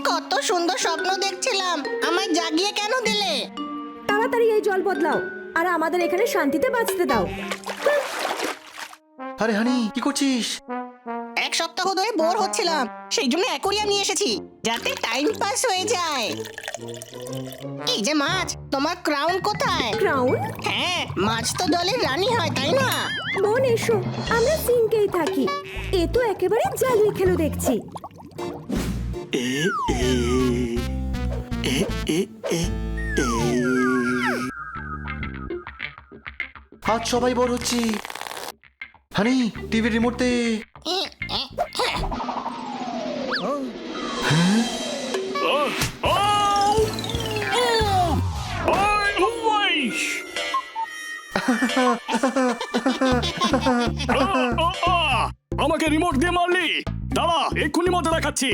কত সুন্দর স্বপ্ন দেখছিলাম, আমায় জাগিয়ে কেন দিলে? তাড়াতাড়ি এই জল বদলাও আর আমাদের এখানে শান্তিতে বাঁচতে দাও। আরে হানি, কি করছিস? এক সপ্তাহ ধরে বোর হচ্ছিলাম, সেই জন্য অ্যাকোরিয়াম নিয়ে এসেছি যাতে টাইম পাস হয়ে যায়। এই যে মাছ, তোমার ক্রাউন কোথায়? ক্রাউন? হ্যাঁ, মাছ তো জলের রানী হয়, তাই না? বোন এসো, আমরা সিঙ্কেই থাকি। এ তো একেবারে জ্বালিয়ে খেলো দেখছি। আজ সবাই বোর হচ্ছি। হানি, টিভির রিমোট দে। আমাকে রিমোট দিয়ে মারলি? দাঁড়া, এক্ষুনি মজা দেখাচ্ছি।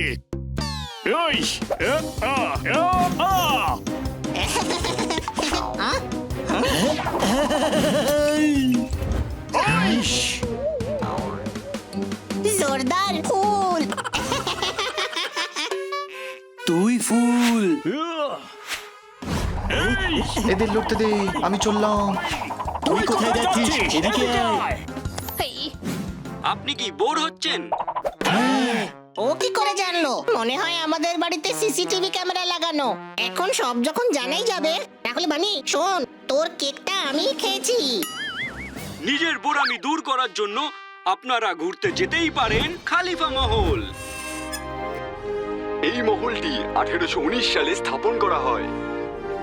জোরদার ফুল। তুই ফুল। এদের লড়তে দে, আমি চললাম। তুই কোথায় যাচ্ছিস? এদিকে আয়। আপনি কি বোর হচ্ছেন? ও কি করে জানলো? মনে হয় আমাদের বাড়িতে সিসিটিভি ক্যামেরা লাগানো। এখন সব যখন জানাই যাবে, তাহলে বানি শোন, তোর কেকটা আমি খেয়েছি। নিজের বোরামি দূর করার জন্য আপনারা ঘুরতে যেতেই পারেন খালিফা মহল। এই মহলটি 1819 সালে স্থাপন করা হয়।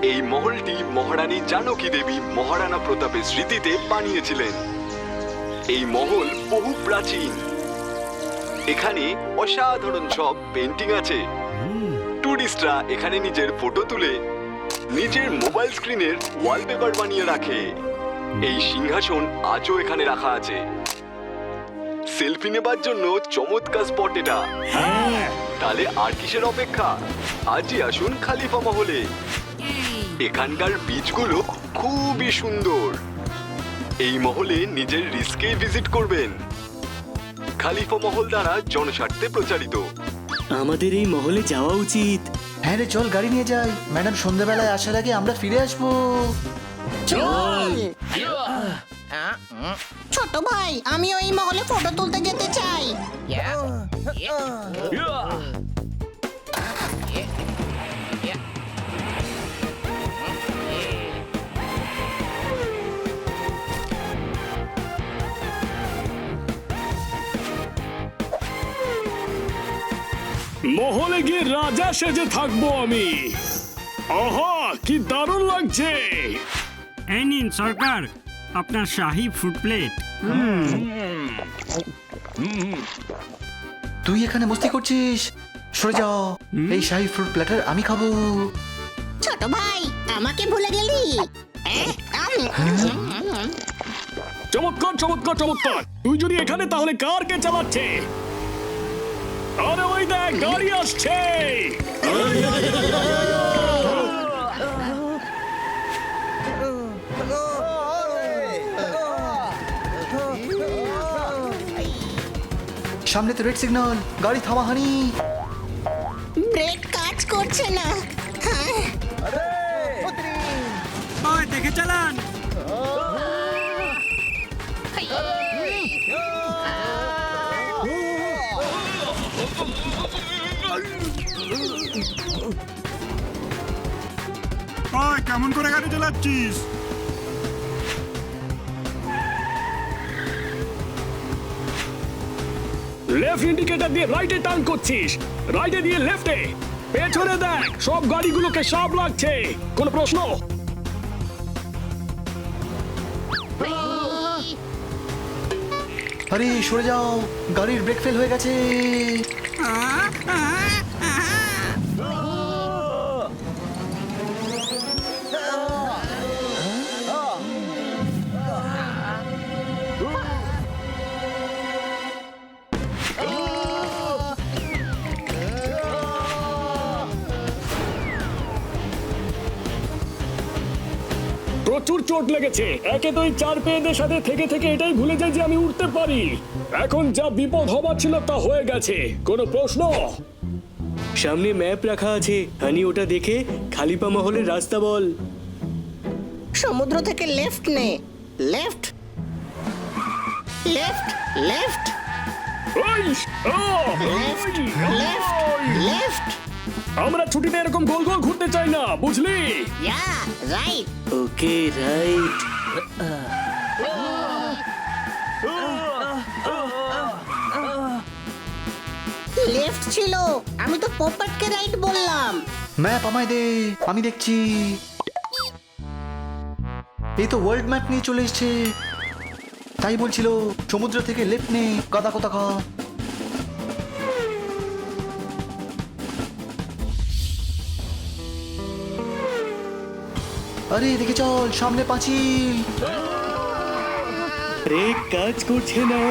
এই মহলটি মহারানী জানকী দেবী মহারানা প্রতাপের স্মৃতিতে বানিয়েছিলেন। এই মহল বহু প্রাচীন। এখানে অসাধারণ সব পেন্টিং আছে। টুরিস্টরা এখানে নিজের ফটো তুলে নিজের মোবাইল স্ক্রিনের ওয়ালপেপার বানিয়ে রাখে। এই সিংহাসন আজও এখানে রাখা আছে। সেলফি নেবার জন্য চমৎকার স্পট এটা। তাহলে আর কিসের অপেক্ষা? আজই আসুন খালিফা মহলে। এখানকার বীজগুলো খুবই সুন্দর। এই মহলে নিজের রিস্কে ভিজিট করবেন। খালিফা মহল দ্বারা জনস্বার্থে প্রচারিত। আমাদের এই মহলে যাওয়া উচিত। হ্যাঁ রে, চল গাড়ি নিয়ে যাই। ম্যাডাম সন্ধ্যাবেলায় আসার আগে আমরা ফিরে আসবো। চল। ছোট ভাই, আমি ওই মহলে ফটো তুলতে যেতে চাই। মহলে গিয়ে রাজা সেজে থাকবো আমি। আহা, কি দারুণ লাগছে। এই নিন সরকার, আপনার শাহী ফুড প্লেট। তুই এখানে মস্তি করছিস? সরে যাও। এই শাহী ফ্রুট প্ল্যাটার আমি খাবো। ছোট ভাই, আমাকে ভুলে গেলি? চমৎকার চমৎকার চমৎকার। তুই যদি এখানে, তাহলে কার কে চালাচ্ছে? আরে ওই দেখ, গাড়ি আসছে। সামনে তো রেড সিগন্যাল, গাড়ি থামা হানি। ব্রেক কাজ করছে না। ওই দেখে চালান। ওই কেমন করে গাড়ি চালাচ্ছিস? লেফট ইন্ডিকেটর দিয়ে রাইটে টার্ন করছিস, রাইটে দিয়ে লেফটে। পেছনে দেখ, সব গাড়িগুলোকে সব লাগছে। কোনো প্রশ্ন? আরে সরে যাও, গাড়ির ব্রেক ফেল হয়ে গেছে। প্রচুর চোট লেগেছে। একে তো এই চার পেয়েদের সাথে থেকে থেকে এটাই ভুলে যাই যে আমি উঠতে পারি। এখন যা বিপদ হবার ছিল তা হয়ে গেছে। কোনো প্রশ্ন? সামনে ম্যাপ রাখা আছে, হানি ওটা দেখে খালিফা মহলের রাস্তা বল। সমুদ্র থেকে লেফট নে, লেফট লেফট লেফট ওই, ও, লেফট ওই, লেফট ওই। লেফট। আমরা ছুটিতে এরকম গোল গোল ঘুরতে চাই না, বুঝলি? Yeah right. Okay right. Left ছিল, আমি তো পোপটকে রাইট বললাম। ম্যাপ আমায় দে, আমি দেখছি। এই তো ওয়ার্ল্ড ম্যাপ নিয়ে চলে এসছে। তাই বলছিল সমুদ্র থেকে লেফট নে, কাদা কোথা খা। আরে দেখে চল, সামনে পাঁচিল। আরে কাজ করছে না।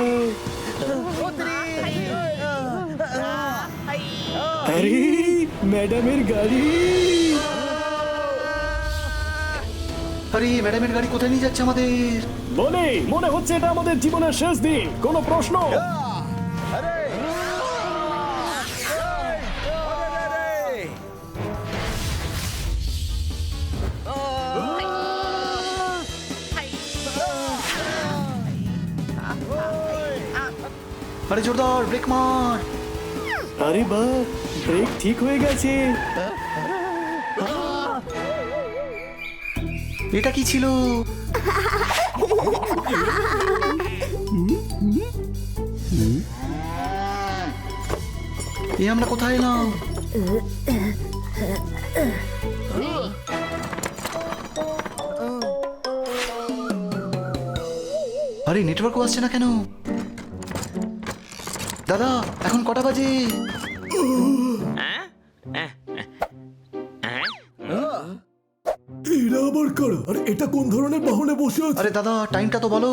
আরে ম্যাডামের গাড়ি। আরে ম্যাডামের গাড়ি কোথায় নিয়ে যাচ্ছে আমাদের? মনে হচ্ছে এটা আমাদের জীবনের শেষ দিন। কোনো প্রশ্ন? আরে জোরদার ব্রেক মার। আরে বাহ, ব্রেক ঠিক হয়ে গেছে। এটা কি ছিল? এ আমরা কোথায় এলাম? আরে নেটওয়ার্কও আসছে না কেন? দাদা এখন কটা বাজে? এরা আবার কারা? আর এটা কোন ধরনের বাহনে বসে আছে? আরে দাদা টাইমটা তো বলো।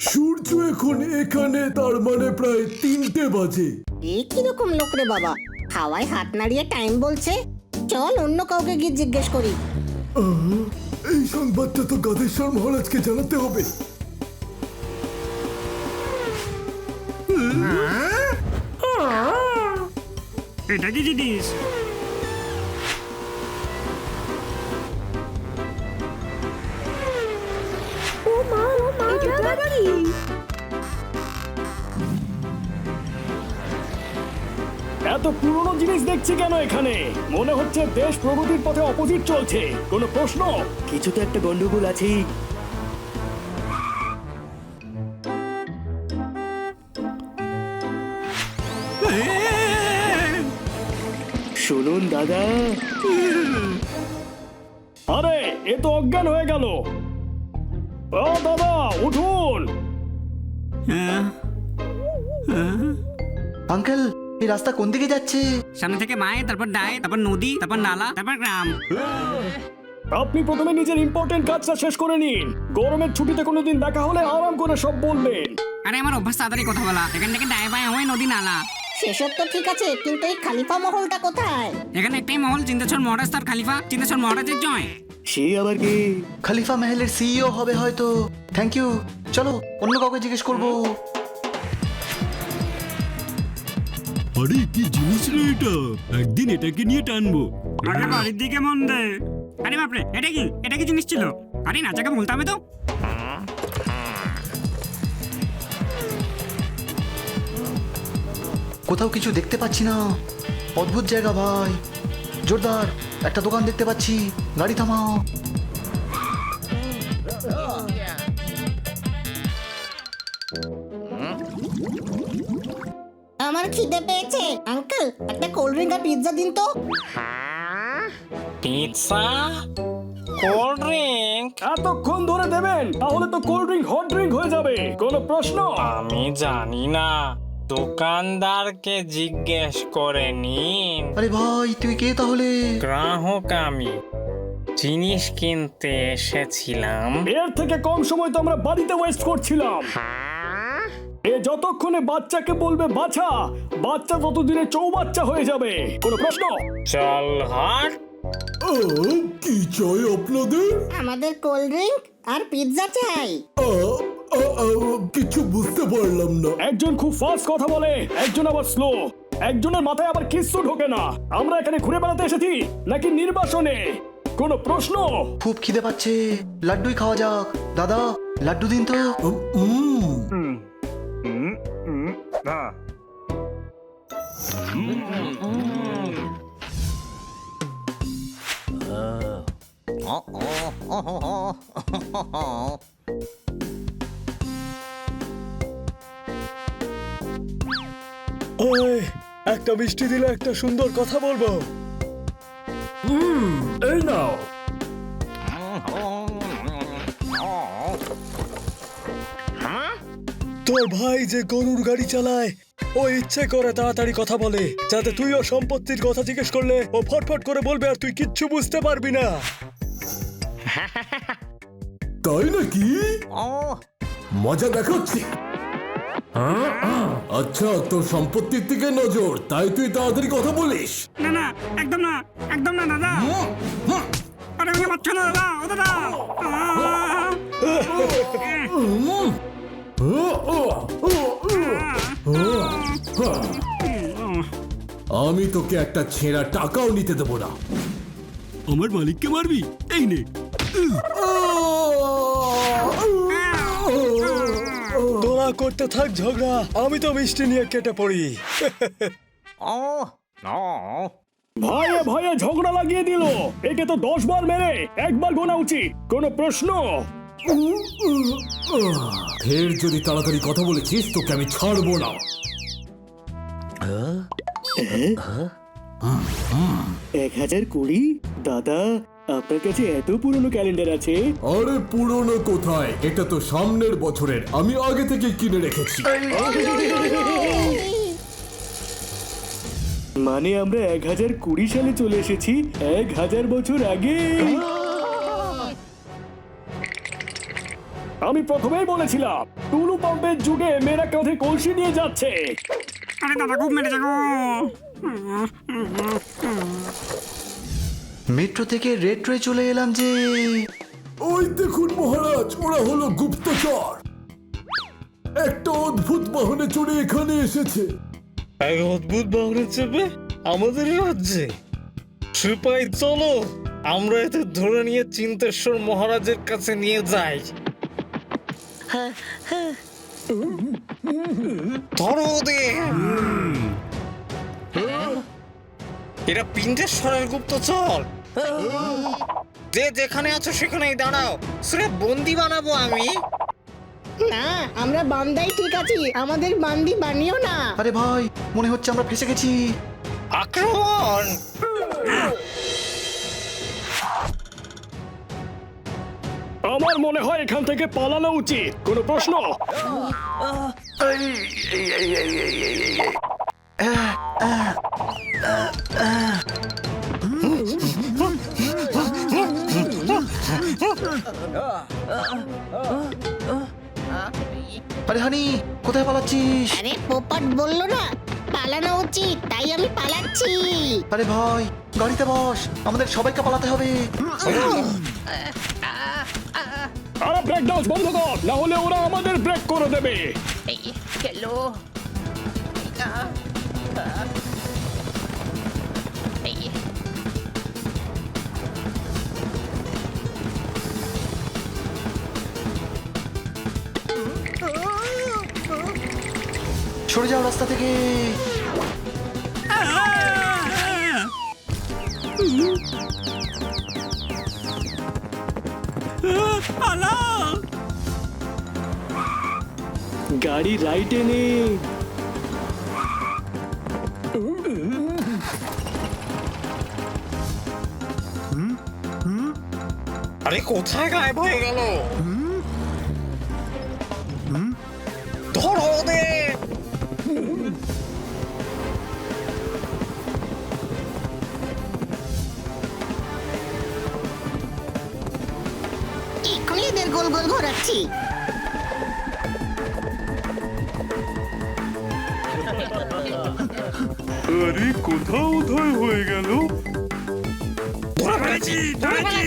সূর্য এখন এখানে, তার মানে প্রায় 3টে বাজে। এ কিরকম লোক রে বাবা, হাওয়ায় হাত নাড়িয়ে টাইম বলছে। চল অন্য কাউকে গিয়ে জিজ্ঞেস করি। এই সংবাদটা তো গাদেশ্বর মহারাজকে জানাতে হবে। এটা কি জিনিস? ও মা, এটা আবার কি? এত পুরনো জিনিস দেখছি কেন এখানে? মনে হচ্ছে দেশ প্রগতির পথে অপোজিট চলছে। কোনো প্রশ্ন? কিছু তো একটা গন্ডগোল আছেই। শুনুন দাদা, আরে এ তো অজ্ঞান হয়ে গেল। ও দাদা উঠুন। হ্যাঁ, আঙ্কেল এই রাস্তা কোন দিকে যাচ্ছে? সামনে থেকে মায়ে, তারপর ডায়ে, তারপর নদী, তারপর নালা, তারপর গ্রাম। আপনি প্রথমে নিজের ইম্পর্টেন্ট কাজটা শেষ করে নিন। গরমের ছুটিতে কোনোদিন দেখা হলে আরাম করে সব বলবেন। আরে আমার অভ্যাস তাড়াতাড়ি কথা বলা। এখান থেকে ডায়ে বায়ে হয়ে নদী নালা। সেসব তো ঠিক আছে, কিন্তু এই খালিফা মহলটা কোথায়? এখানে একটাই মহল, চিন্তাচর মহারাজ তার খালিফা, চিন্তাচর মহারাজের জয়। সে আবার কি? খলিফা মহলের সিইও হবে হয়তো। Thank you. চলো অন্য কাউকে জিজ্ঞেস করবো। আরে কি জিনিস রে এটা? একদিন এটাকে নিয়ে টানবো। আগে বাড়ির দিকে মন দে। আরে বাপরে, এটা কি জিনিস ছিল? আরে নাচাকে বলতে হবে তো। কোথাও কিছু দেখতে পাচ্ছি না। অদ্ভুত জায়গা ভাই। জোরদার একটা দোকান দেখতে পাচ্ছি। গাড়ি থামাও। আমার খিদে পেয়েছে। আঙ্কেল একটা কোল্ড ড্রিঙ্ক আর পিৎজা দিন তো। Pizza, cold drink? এতক্ষণ ধরে দেবেন, তাহলে তো কোল্ড ড্রিঙ্ক হট ড্রিঙ্ক হয়ে যাবে। কোনো প্রশ্ন? আমি জানি না, দোকানদারকে জিজ্ঞেস করে নিন। আরে ভাই তুই কে তাহলে? গ্রাহক আমি, জিনিস কিনতে এসেছিলাম। এর থেকে কম সময় তো আমরা বাড়িতে ওয়েস্ট করছিলাম। এ যতক্ষণে বাচ্চাকে বলবে বাছা, বাচ্চা ততদিনে চৌবাচ্চা হয়ে যাবে। কোনো প্রশ্ন? চল হাট। কি চাই আপনাদের? আমাদের কোল্ড ড্রিঙ্ক আর পিৎজা চাই। কিছু বুঝতে পারলাম না। একজন খুব ফাস্ট কথা বলে, একজন আবার স্লো। একজনের মাথায় আবার কিচ্ছু ঢোকে না। আমরা এখানে ঘুরে বেড়াতে এসেছি নাকি নির্বাসনে? কোনো প্রশ্ন? খুব খিদে পাচ্ছে, লাড্ডুই খাওয়া যাক। দাদা, লাড্ডু দিন তো। ওই একটা মিষ্টি দিলে একটা সুন্দর কথা বলবো। এই নাও। তোর ভাই যে গরুর গাড়ি চালায়, ও ইচ্ছে করে তাড়াতাড়ি কথা বলে, যাতে তুই ও সম্পত্তির কথা জিজ্ঞেস করলে ও ফটফট করে বলবে আর তুই কিচ্ছু বুঝতে পারবি না। তাই নাকি? মজা দেখাচ্ছি। আচ্ছা, তোর সম্পত্তির দিকে নজর, তাই তুই তাড়াতাড়ি কথা বলিস। না না, একদম না, একদম না দাদা। আরে আমি পাচ্ছ না দাদা, ও দাদা। আমি তোকে একটা ছেঁড়া টাকাও নিতে দেবো না। আমার মালিককে মারবি? এই নে। তোরা করতে থাক ঝগড়া, আমি তো মিষ্টি নিয়ে কেটে পড়ি। ভয়ে ভয়ে ঝগড়া লাগিয়ে দিল। একে তো 10 বার মেরে একবার গোনা উচিত। কোনো প্রশ্ন? ফের যদি তাড়াতাড়ি কথা বলেছিস তোকে আমি ছাড়বো না। 1020? দাদা, আপনার কাছে এত পুরনো ক্যালেন্ডার আছে? আরে পুরনো কোথায়, এটা তো সামনের বছরের, আমি আগে থেকে কিনে রেখেছি। মানে আমরা 1020 সালে চলে এসেছি 1000 বছর আগে। আমি প্রথমেই বলেছিলাম টুলু পাম্পের যুগে মেয়েরা কাঁধে কলসি নিয়ে যাচ্ছে। আরে দাদা খুব মেরেছে গো। মেট্রো থেকে রেট্রোয় চলে এলাম যে। ওই দেখুন মহারাজ, ওরা হলো গুপ্তচর। একটা অদ্ভুত বাহনে চড়ে এখানে এসেছে। এক অদ্ভুত বাহনে চেপে আমাদের রাজ্যে? সিপাই চলো, আমরা এতে ধরে নিয়ে চিন্তেশ্বর মহারাজের কাছে নিয়ে যাই। ধরো ওদের। এরা পিণ্ডেশ্বরের গুপ্তচর। যে যেখানে আছো সেখানেই দাঁড়াও, সেটা বন্দি বানাবো আমি। না, আমরা বান্দাই ঠিক আছি, আমাদের বান্দি বানিও না। আরে ভাই, মনে হচ্ছে আমরা ফেসে গেছি। আক্রমণ! আমার মনে হয় এখান থেকে পালানো উচিত। কোনো প্রশ্ন? আরে হানি, কোথায় পালাচ্ছিস? আরে পোপট বললো না পালানো উচিত, তাই আমি পালাচ্ছি। আরে ভাই, গাড়িতে বস, আমাদের সবাইকে পালাতে হবে। আরে ব্রেক ডান্স বন্ধ কর, না হলে ওরা আমাদের ব্রেক করে দেবে। সরে যাও রাস্তা থেকে। গাড়ি রাইটে নে। আরে কোথায় গায়েব হয়ে গেল? ধরো ওদের। এক্ষুনি এদের গোল গোল ঘোরাচ্ছি। আরে কোথাও উদয় হয়ে গেল। ধরেছি, ধরেছি।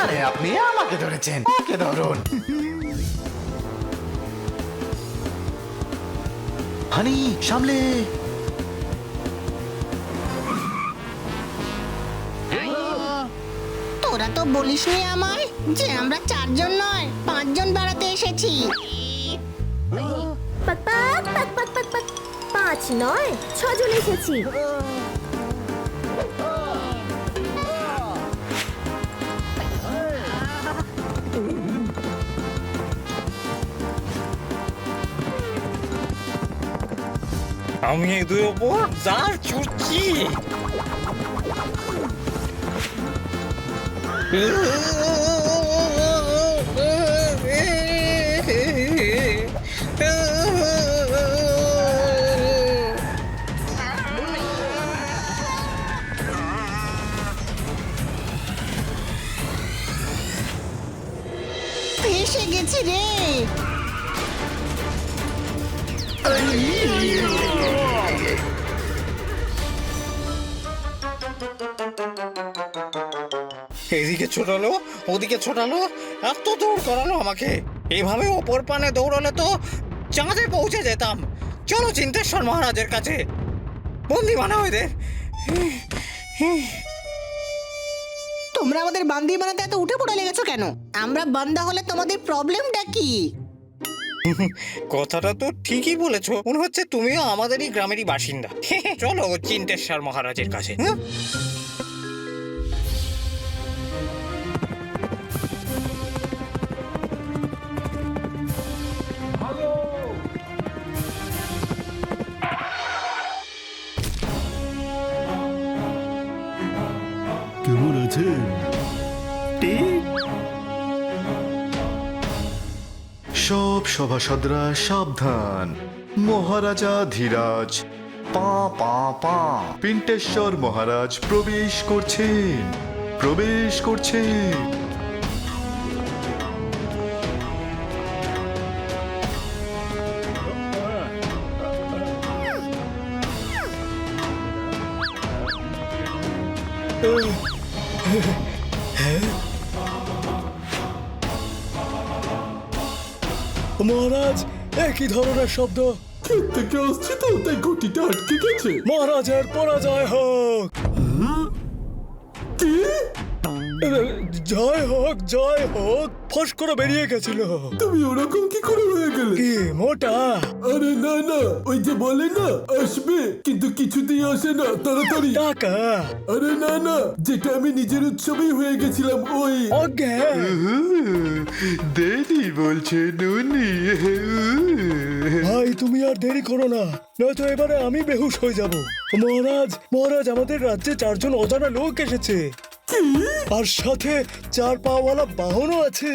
আরে আপনি আমাকে ধরেছেন, ওকে ধরুন। হানি সামলে। তোরা তো বলিসনি আমায় যে আমরা 4 জন নয় 5 জন বেড়াতে এসেছি। পাক পাক পাক পাক পাক পাক 5 নয় 6 জন এসেছি। আমি এই দুই ওপর জাল ছুটছি। এসে গেছি রে। এদিকে ছোটালো ওদিকে ছোটালো, এত দৌড় করালো আমাকে। এইভাবে ওপর পানে দৌড়ালে তো চাঁদে পৌঁছে যেতাম। চলো চিন্তেশ্বর মহারাজের কাছে, বন্দি বানাও এদের। তোমরা আমাদের বান্দি বানাতে এত উঠে পড়ে লেগেছো কেন? আমরা বান্দা হলে তোমাদের প্রবলেমটা কি? কথাটা তো ঠিকই বলেছো, মনে হচ্ছে তুমিও আমাদেরই গ্রামেরই বাসিন্দা। চলো চিন্তেশ্বর মহারাজের কাছে। কেমন আছেন? সব সভাসদরা সাবধান, মহারাজা ধীরাজ পা পা পা পিন্টেশ্বর মহারাজ প্রবেশ করছেন, প্রবেশ করছেন। মহারাজ একই ধরনের শব্দ। ক্ষেত থেকে আসছে তো, তাই ঘটিটা আটকে গেছে। মহারাজের পরাজয় হোক। কি? জয় হোক জয় হোক, ফস করে বেরিয়ে গেছিল। তুমি ওরকম কি করে হয়ে গেলে? কি মোটা? আরে না না, ওই যে বলে না আসবে কিন্তু কিছুতেই আসে না তাড়াতাড়ি। টাকা? আরে না না, যেটা আমি নিজের উৎসবেই হয়ে গেছিলাম ওই। অজ্ঞান? দেরি বলছেন উনি। ভাই তুমি আর দেরি করো না, নয়তো এবারে আমি বেহুশ হয়ে যাব। মহারাজ মহারাজ আমাদের রাজ্যে 4 জন অজানা লোক এসেছে, আর সাথে 4 পাওয়ালা বাহনও আছে।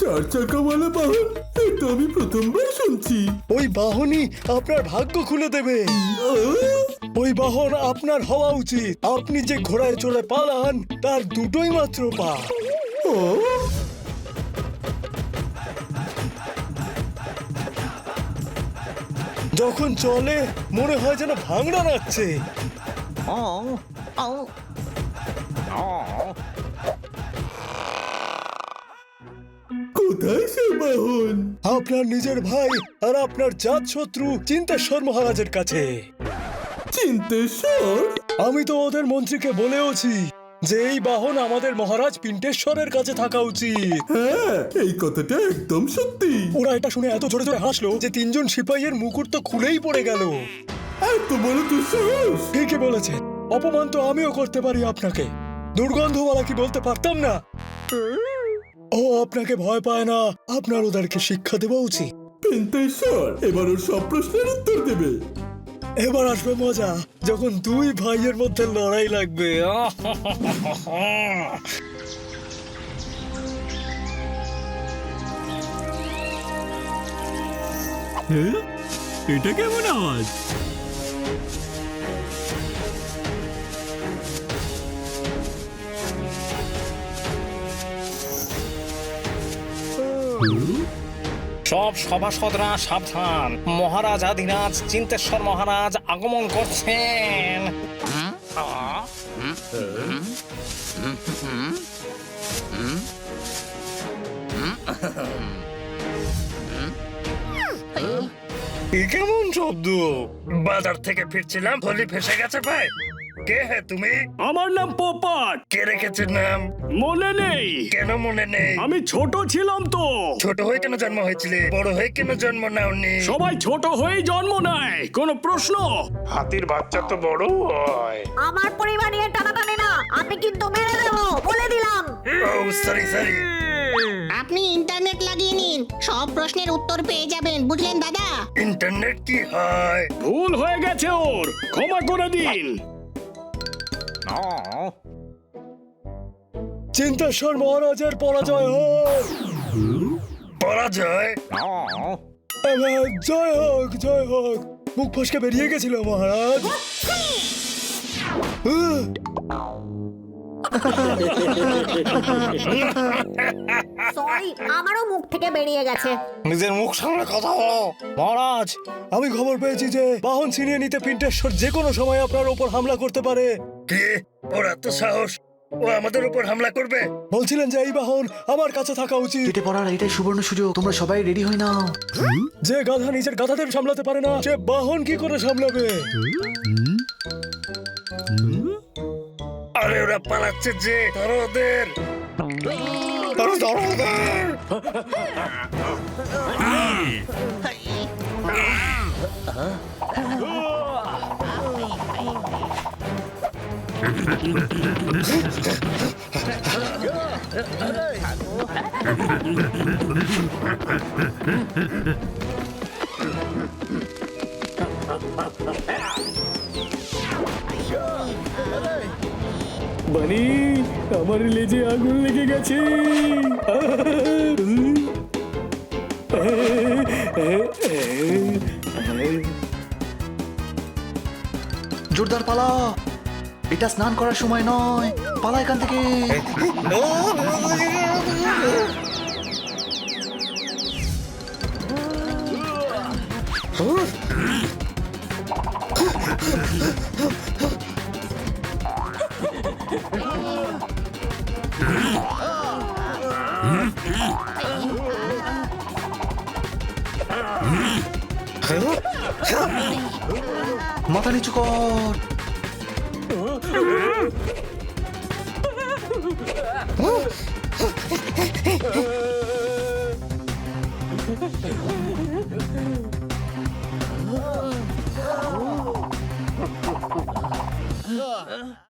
4 চাকাওয়ালা বাহন? এটা আমি প্রথমবার শুনছি। ওই বাহনই আপনার ভাগ্য খুলে দেবে। ওই বাহন আপনার হওয়া উচিত। আপনি যে ঘোড়ায় চড়ে পালান তার দুটোই মাত্র পা। যখন চলে মনে হয় যেন ভাঙড়া নাচছে। কোথায় সে বাহন? আপনার নিজের ভাই আর আপনার জাত শত্রু চিন্তেশ্বর মহারাজের কাছে। চিন্তেশ্বর? আমি তো ওদের মন্ত্রীকে বলেওছি যে এই বাহন আমাদের মহারাজ পিন্টেশ্বরের কাছে থাকা উচিত। হ্যাঁ, এই কথাটা একদম সত্যি। ওরা এটা শুনে এত জোরে জোরে হাসলো যে 3 জন সিপাহীর মুকুট তো খুলেই পড়ে গেল। এত বড় দুঃসাহস! ঠিকই বলেছেন, অপমান তো আমিও করতে পারি আপনাকে। দুর্গন্ধওয়ালা কি বলতে পারতাম না? ও আপনাকে ভয় পায় না, আপনার ওদেরকে শিক্ষা দেওয়া উচিত। চিন্তেশ্বর এবার ওর সব প্রশ্নের উত্তর দেবে। এবার আসবে মজা, যখন 2 ভাইয়ের মধ্যে লড়াই লাগবে। এটা কেমন আওয়াজ? সব সভাসদরা সাবধান, মহারাজ আদিরাজ চিন্তেশ্বর মহারাজ আগমন করছেন। এ কেমন শব্দ? বাজার থেকে ফিরছিলাম, থলি ফেসে গেছে ভাই। কে হে তুমি? আমার নাম পোপট। কে রেখেছে নাম? মনে নেই? কেন মনে নেই? আমি ছোট ছিলাম তো। ছোট হয়ে কেন জন্ম হয়েছিলে? বড় হয়ে কেন জন্ম নাওনি? সবাই ছোট হয়েই জন্ম নেয়, কোনো প্রশ্ন? হাতির বাচ্চা তো বড় হয়। আমার পরিবার নিয়ে টানাটানি না, আমি কিন্তু মেরে দেবো বলে দিলাম। ও সরি সরি। আপনি ইন্টারনেট লাগিয়ে নিন, সব প্রশ্নের উত্তর পেয়ে যাবেন, বুঝলেন দাদা? ইন্টারনেট কি হয়? ভুল হয়ে গেছে ওর, ক্ষমা করে দিন। চিন্তেশ্বর মহারাজের পরাজয় হয়। পরাজয়? জয় হোক, জয় হোক। মুখ ফসকে বেরিয়ে গেছিল মহারাজ। সরি, আমারও মুখ থেকে বেরিয়ে গেছে। নিজের মুখ সামনে কথা বলো মহারাজ। আমি খবর পেয়েছি যে বাহন ছিনিয়ে নিতে পিন্টেশ্বর যে কোনো সময় আপনার উপর হামলা করতে পারে। কি? ওর এত সাহস? ও আমাদের উপর হামলা করবে? বলছিলেন যে এই বাহন আমার কাছে থাকা উচিত। কেটে পড়ার এটাই সুবর্ণ সুযোগ, তোমরা সবাই রেডি হয়ে নাও। যে গাধা নিজের গাধাদের সামলাতে পারে না, সে বাহন কি করে সামলাবে? আরে ওরা পালাচ্ছে যে, ধরো ওদের। ধরো ওদের। বানি, আমার লেজে আগুন লেগে গেছে। জোরদার পালা, এটা স্নান করার সময় নয়, পালা এখান থেকে। মাথা নিচু কর।